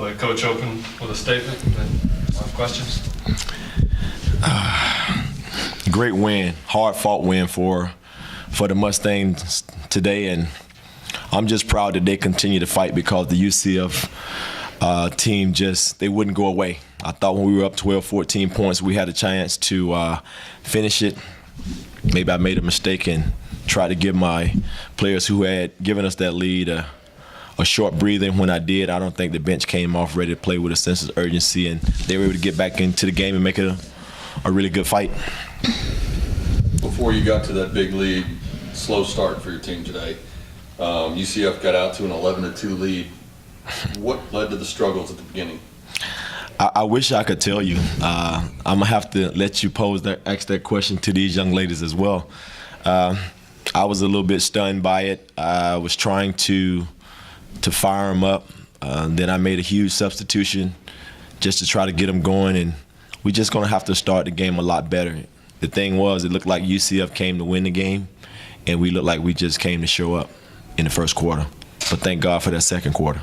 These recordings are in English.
let Coach open with a statement and then have questions. Great win, hard-fought win for the Mustangs today, and I'm just proud that they continue to fight because the UCF team they wouldn't go away. I thought when we were up 12, 14 points, we had a chance to finish it. Maybe I made a mistake and tried to give my players who had given us that lead a short breather. When I did, I don't think the bench came off ready to play with a sense of urgency, and they were able to get back into the game and make it a really good fight. Before you got to that big lead, slow start for your team today. UCF got out to an 11-2 lead. What led to the struggles at the beginning? I wish I could tell you. I'm gonna have to let you ask that question to these young ladies as well. I was a little bit stunned by it. I was trying to fire them up. Then I made a huge substitution just to try to get them going, and we're just gonna have to start the game a lot better. The thing was, it looked like UCF came to win the game, and we looked like we just came to show up in the first quarter. But thank God for that second quarter.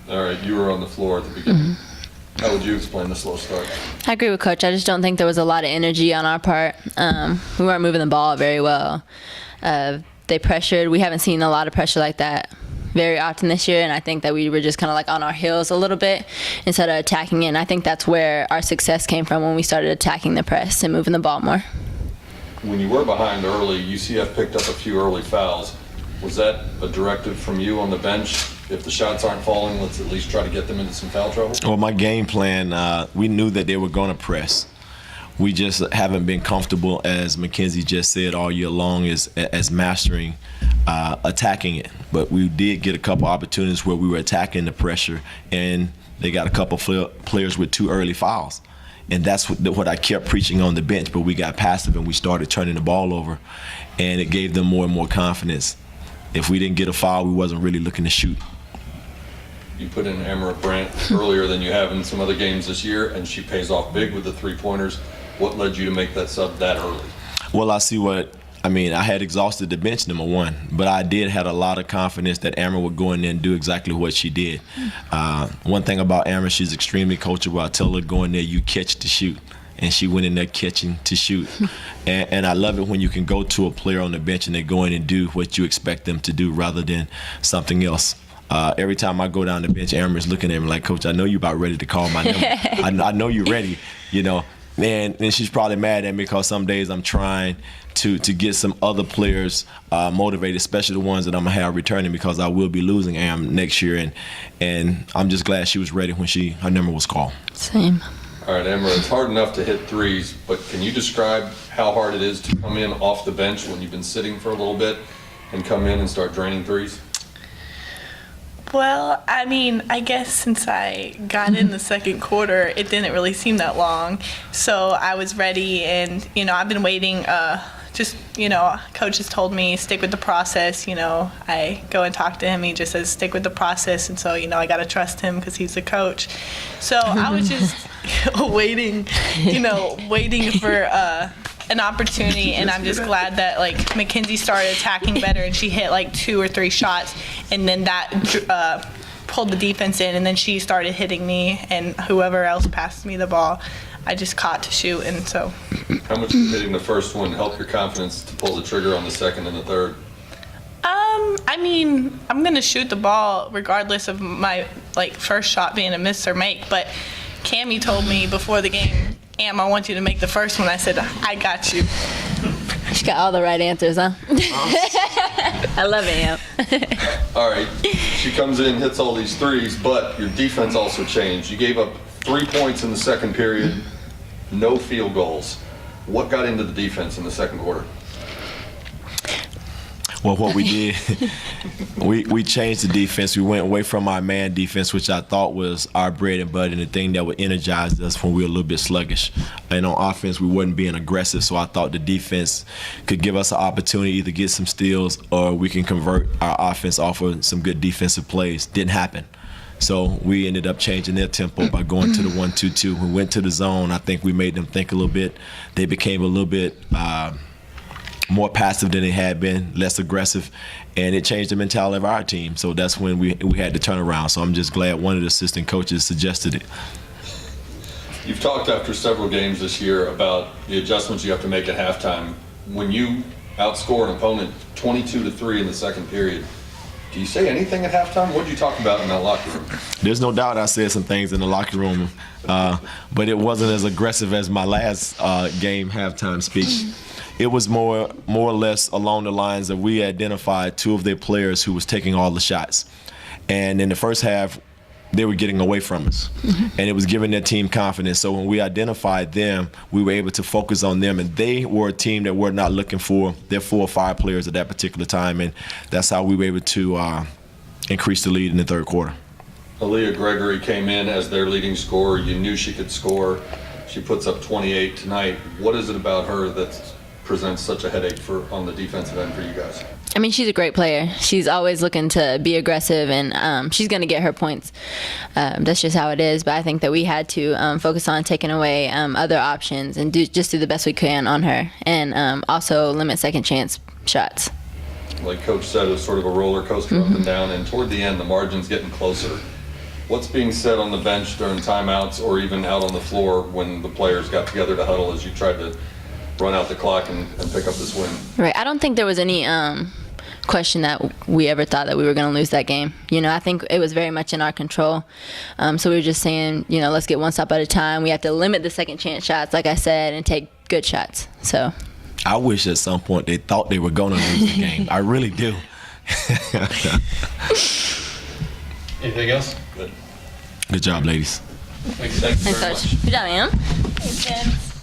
All right, you were on the floor at the beginning. How would you explain the slow start? I agree with Coach. I just don't think there was a lot of energy on our part. We weren't moving the ball very well. They pressured. We haven't seen a lot of pressure like that very often this year, and I think that we were just kind of like on our heels a little bit instead of attacking it. And I think that's where our success came from, when we started attacking the press and moving the ball more. When you were behind early, UCF picked up a few early fouls. Was that a directive from you on the bench? If the shots aren't falling, let's at least try to get them into some foul trouble? Well, my game plan, we knew that they were going to press. We just haven't been comfortable, as McKenzie just said all year long, as mastering attacking it. But we did get a couple opportunities where we were attacking the pressure, and they got a couple players with 2 early fouls. And that's what I kept preaching on the bench, but we got passive and we started turning the ball over, and it gave them more and more confidence. If we didn't get a foul, we wasn't really looking to shoot. You put in Amaura Brandt earlier than you have in some other games this year, and she pays off big with the 3-pointers. What led you to make that sub that early? Well, I had exhausted the bench, number one, but I did have a lot of confidence that Amaura would go in there and do exactly what she did. One thing about Amaura, she's extremely coachable. I tell her, go in there, you catch to shoot. And she went in there catching to shoot. And I love it when you can go to a player on the bench and they go in and do what you expect them to do rather than something else. Every time I go down the bench, Amaura's looking at me like, Coach, I know you're about ready to call my number. I know you're ready, you know. And she's probably mad at me because some days I'm trying to get some other players motivated, especially the ones that I'm going to have returning, because I will be losing Am next year. And I'm just glad she was ready when her number was called. Same. All right, Amaura, it's hard enough to hit threes, but can you describe how hard it is to come in off the bench when you've been sitting for a little bit and come in and start draining threes? Well, I guess since I got in the second quarter, it didn't really seem that long. So I was ready, and, I've been waiting. Coach has told me, stick with the process. I go and talk to him. He just says, stick with the process. And so, I got to trust him because he's the coach. So I was just waiting for an opportunity, and I'm just glad that McKenzie started attacking better, and she hit 2 or 3 shots, and then that pulled the defense in, and then she started hitting me, and whoever else passed me the ball, I just caught to shoot. And so how much did hitting the first one help your confidence to pull the trigger on the second and the third? I'm gonna shoot the ball regardless of my first shot being a miss or make, but Cammie told me before the game, Am, I want you to make the first one. I said, I got you. She got all the right answers, huh? I love it, Am. All right, she comes in, hits all these threes, but your defense also changed. You gave up 3 points in the second period, no field goals. What got into the defense in the second quarter? Well, what we did, we changed the defense. We went away from our man defense, which I thought was our bread and butter and the thing that would energize us when we were a little bit sluggish. And on offense, we weren't being aggressive, so I thought the defense could give us an opportunity to either get some steals or we can convert our offense off of some good defensive plays. Didn't happen. So we ended up changing their tempo by going to the 1-2-2. We went to the zone. I think we made them think a little bit. They became a little bit more passive than they had been, less aggressive, and it changed the mentality of our team. So that's when we had to turn around. So I'm just glad one of the assistant coaches suggested it. You've talked after several games this year about the adjustments you have to make at halftime. When you outscore an opponent 22-3 in the second period, do you say anything at halftime? What did you talk about in that locker room? There's no doubt I said some things in the locker room, but it wasn't as aggressive as my last game halftime speech. It was more or less along the lines of we identified two of their players who was taking all the shots. And in the first half, they were getting away from us. And it was giving their team confidence. So when we identified them, we were able to focus on them. And they were a team that we're not looking for their 4 or 5 players at that particular time. And that's how we were able to increase the lead in the third quarter. Aaliyah Gregory came in as their leading scorer. You knew she could score. She puts up 28 tonight. What is it about her that presents such a headache on the defensive end for you guys? I mean, she's a great player. She's always looking to be aggressive, and she's going to get her points. That's just how it is. But I think that we had to focus on taking away other options and do the best we can on her, and also limit second chance shots. Like Coach said, it was sort of a roller coaster up and down, and toward the end, the margin's getting closer. What's being said on the bench during timeouts or even out on the floor when the players got together to huddle as you tried to run out the clock and pick up this win? Right. I don't think there was any question that we ever thought that we were going to lose that game. I think it was very much in our control. So we were just saying, let's get one stop at a time. We have to limit the second chance shots, like I said, and take good shots. So I wish at some point they thought they were going to lose the game. I really do. Anything else? Good. Good job, ladies. Thanks very much. Good job, Am. Thanks, Jen.